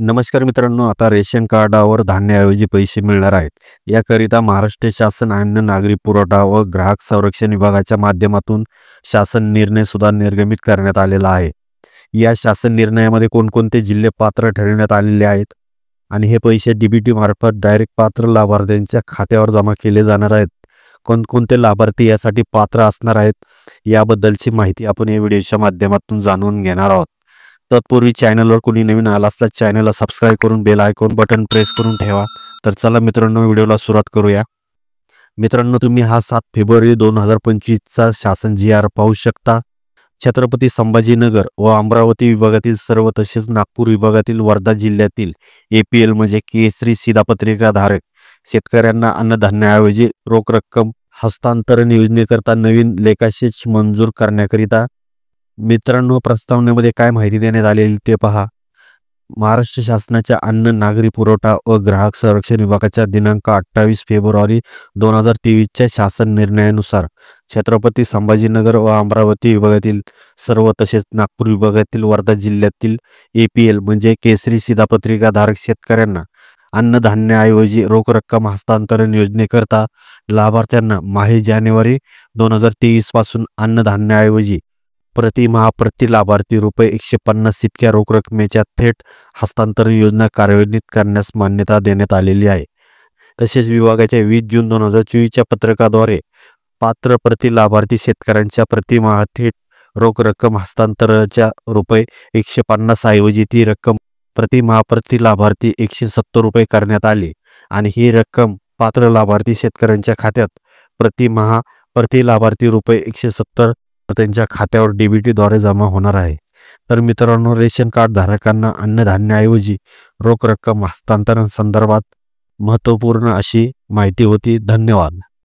नमस्कार मित्रांनो, आता रेशन कार्डावर धान्याऐवजी पैसे मिळणार आहेत. याकरिता महाराष्ट्र शासन अन्न नागरी पुरवठा व ग्राहक संरक्षण विभागाच्या माध्यमातून शासन निर्णय सुद्धा निर्गमित करण्यात आलेला आहे. या शासन निर्णयामध्ये कोणकोणते जिल्हे पात्र ठरवण्यात आलेले आहेत आणि हे पैसे डीबीटी मार्फत डायरेक्ट पात्र लाभार्थ्यांच्या खात्यावर जमा केले जाणार आहेत. कोणकोणते लाभार्थी यासाठी पात्र असणार आहेत याबद्दलची माहिती आपण या व्हिडिओच्या माध्यमातून जाणून घेणार आहोत. तत्पूर्वी चॅनलवर कोणी नवीन आला असला चॅनलला सबस्क्राईब करून बेल आयकॉन बटन प्रेस करून ठेवा. तर चला मित्रांनो, व्हिडिओला सुरुवात करूया. मित्रांनो, तुम्ही हा 7 फेब्रुवारी 2025चा शासन GR पाहू शकता. छत्रपती संभाजीनगर व अमरावती विभागातील सर्व तसेच नागपूर विभागातील वर्धा जिल्ह्यातील APL म्हणजे केसरी शिधापत्रिका धारक शेतकऱ्यांना अन्नधान्याऐवजी रोख रक्कम हस्तांतरण योजनेकरता नवीन लेखाशेष मंजूर करण्याकरिता मित्रांनो प्रस्तावनेमध्ये काय माहिती देण्यात आलेली ते पहा. महाराष्ट्र शासनाच्या अन्न नागरी पुरवठा व ग्राहक संरक्षण विभागाच्या दिनांक 28 फेब्रुवारी 2023च्या शासन निर्णयानुसार छत्रपती संभाजीनगर व अमरावती विभागातील सर्व तसेच नागपूर विभागातील वर्धा जिल्ह्यातील APL म्हणजे केसरी शिधापत्रिका धारक शेतकऱ्यांना अन्नधान्याऐवजी रोख रक्कम हस्तांतरण योजनेकरता लाभार्थ्यांना जानेवारी 2023 पासून अन्नधान्याऐवजी प्रति लाभार्थी रुपये 150 इतक्या रोख रकमेच्या थेट हस्तांतरण योजना कार्यान्वित करण्यास मान्यता देण्यात आलेली आहे. तसेच विभागाच्या 20 जून 2024च्या पत्रकाद्वारे पात्र प्रति लाभार्थी शेतकऱ्यांच्या प्रतिमाह थेट रोख रक्कम हस्तांतरणाच्या रुपये 150 ऐवजी ती रक्कम प्रति लाभार्थी 170 रुपये करण्यात आली आणि ही रक्कम पात्र लाभार्थी शेतकऱ्यांच्या खात्यात प्रति लाभार्थी रुपये 170 त्यांच्या खात्यावर डीबीटीद्वारे जमा होणार आहे. तर मित्रांनो, रेशन कार्ड धारकांना अन्नधान्याऐवजी रोख रक्कम हस्तांतरण संदर्भात महत्त्वपूर्ण अशी माहिती होती. धन्यवाद.